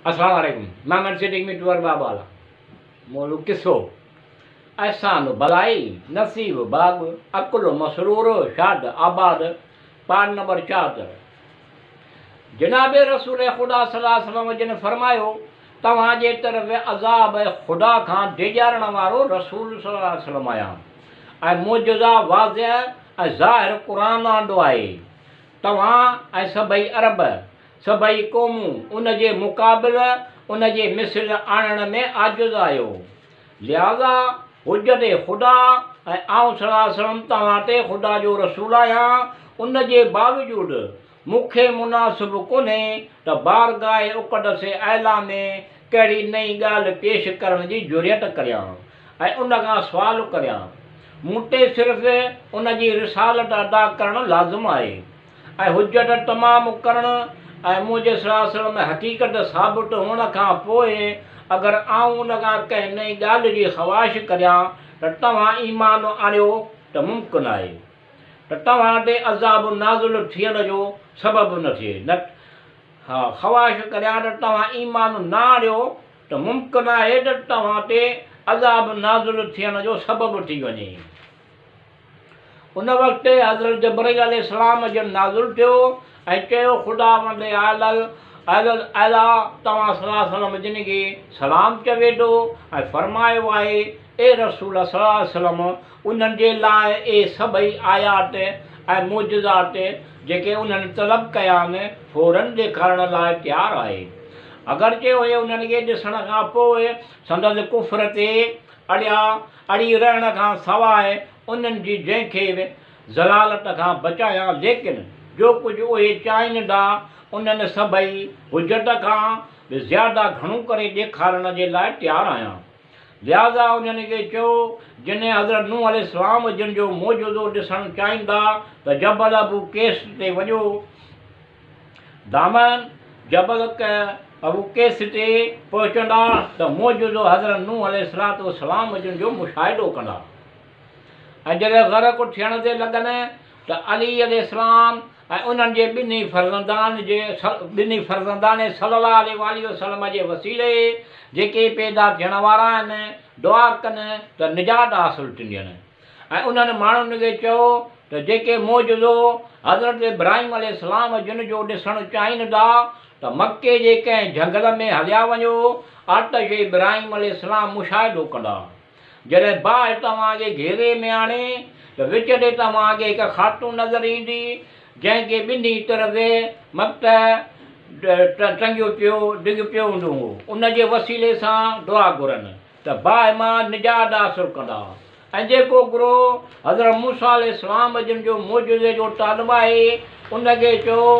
अस्सलाम वालेकुम। मैं सिटिंग में टूर बाबाला मोलू किसो एहसान भलाई नसीब बाग अकुल मसरूर शाद आबाद पार नंबर 4। जनाब रसूल खुदा सल्लल्लाहु अलैहि वसल्लम जिन फरमायो तव्हांजे तरफ़ अज़ाब खुदा खां डिॼारण वारो रसूल सल्लल्लाहु अलैहि वसल्लम आया ऐं मुजज़ा वाज़िह ऐं ज़ाहिर क़ुरान आंदो आहे। तव्हां ऐं सभई अरब सभई क़ौमूं उन जे मुक़ाबिल उन जे मिसल आणण में आजिज़ आहियो। लिहाज़ा हुज्जत खुदा ऐं आउं सल्लल्लाहु अलैहि वसल्लम तव्हां ते खुदा जो रसूल आहियां। उन जे बावजूदि मूंखे मुनासिब कोन्हे त बारगाह उक़दस आला में कहिड़ी नई ॻाल्हि पेश करण जी जुरियत करियां ऐं उन खां सुवाल करियां। मूं ते सिर्फ़ु उन जी रिसालत अदा करणु लाज़िम आहे ऐं हुज्जत तमामु करणु ऐं मुंहिंजे सल्लल्लाहु अलैहि वसल्लम हक़ीक़त साबित हुअण खां पोइ अगरि आउं उन खां कंहिं नई ॻाल्हि जी ख़वाहिश करियां त तव्हां ईमान आणियो त मुमकिन आहे त तव्हां ते अज़ाब नाज़िल थियण जो सबबु न थिए न। हा, ख़वाहिश करियां त तव्हां ईमान न आणियो त मुमकिन आहे त तव्हां ते अज़ाब नाज़िल थियण जो सबबु थी वञे। उन वक़्तु हज़रत जबरील अलैहिस्सलाम जो नाज़िल थियो ऐं चयो खुदा वंदे आला तव्हां सल्लल्लाहु अलैहि वसल्लम जिन खे सलाम चवे थो ऐं फरमायो आहे ए रसूल सल्लल्लाहु अलैहि वसल्लम उन्हनि जे लाइ ए सभई आयात ऐं मुजज़ात जेके उन्हनि तलब कया आहिनि फ़ौरन ॾेखारण लाइ तयारु आहे। अगरचे उहे उन्हनि खे ॾिसण खां पोइ संदसि कुफ्र ते अड़ी रहण खां सवाइ उन्हनि जी जंहिंखे ज़लालत खां बचायां, लेकिन जो कुझु उहे चाहिनि था उन्हनि सभई हुज्जत खां बि ज़्यादा घणो करे ॾेखारण जे लाइ तयारु आहियां। लिहाज़ा उन्हनि खे चयो जिन हज़रत नूह अलैहिस्सलाम जिन जो मौजूदो ॾिसणु चाहींदा त जबल अबू कैस ते वञो। दामन जबल अबू कैस ते पहुचंदा त मौजूदो हज़रत नूह अलैहिस्सलाम जिन जो मुशाहिदो कंदा ऐं जॾहिं ग़रक़ थियण ते लॻनि त अली अलैहिस्सलाम ऐं उन्हनि जे ॿिन्ही फर्ज़ंदान सल्लल्लाहु अलैहि वसल्लम जे वसीले जेके पैदा थियण वारा आहिनि दुआ कनि त निजात हासिलु थींदियूं ऐं उन्हनि माण्हुनि खे चयो त जेके मौजूदो हज़रत इब्राहिम अलैहिस्सलाम जिन जो ॾिसणु चाहिनि था त मके जे कंहिं झंगल में हलिया वञो। आतश इब्राहिम अलैहिस्सलाम मुशाहिदो कंदा। जॾहिं बाहि तव्हांजे घेरे में आणे त विच ते तव्हांखे हिकु ख़ातून नज़र ईंदी जंहिंखे ॿिन्ही तरफ़ मत टंगियो पियो हूंदो हो। उन जे वसीले सां दुआ घुरनि त बाहि मां निजात हासिलु कंदा। ऐं जेको गुरो हज़रत मूसा अलैहिस्सलाम जिन जो मौजूदे जो तालिब आहे उनखे चयो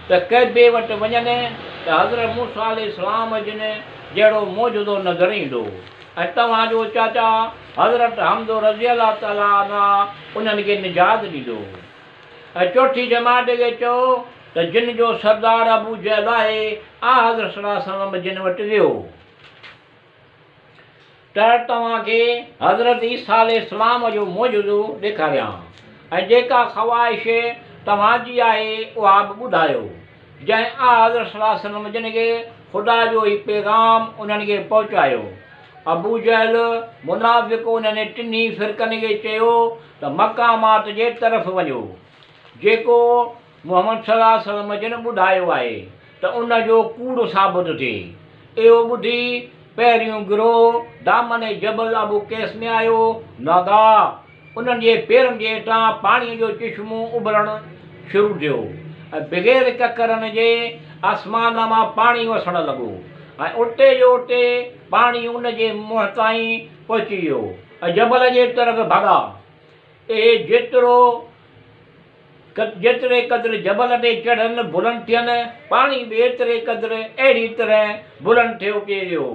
त कैबे वटि वञनि त हज़रत मूसा अलैहिस्सलाम जिन जहिड़ो मौजूदो नज़र ईंदो ऐं तव्हांजो चाचा हज़रत हमदो रज़ी अलाह ताला उन्हनि खे निजात ॾींदो। ऐं चौथी जमात खे चयो त जिन जो सरदार अबू जहल आहे हज़रत सल्लल्लाहु अलैहि वसल्लम जिन वटि वियो त तव्हांखे हज़रत ईसा अलैहिस्सलाम जो मौजूदो ॾेखारियां ऐं जेका ख़वाहिश तव्हांजी आहे उहा बि ॿुधायो। जंहिं हज़रत सल्लल्लाहु अलैहि वसल्लम जिन खे ख़ुदा जो ई पैगाम उन्हनि खे पहुचायो। अबू जहल मुनाफ़िक़ उन्हनि टिनी फ़िरक़नि खे चयो त मक़ामात जे तरफ़ वञो जेको मुहम्मद सल्लल्लाहु अलैहि वसल्लम जिन ॿुधायो आहे त उन जो कूड़ साबित थिए। इहो ॿुधी पहिरियों गिरोह दामन जबल अबू कैस में आयो। नागाह उन्हनि जे पेरनि जे हेठां पाणीअ जो चश्मो उभरणु शुरू थियो ऐं बग़ैर ककरनि जे आसमान मां पाणी वसणु लॻो ऐं उते जो उते पाणी उन जे मुंहं ताईं पहुची वियो ऐं जबल जे तरफ़ भॻा। जेतिरे क़दुरु जबल ते चढ़नि बुलंद थियनि पाणी बि एतिरे क़दुरु अहिड़ी तरह बुलंद थियो पिए वियो।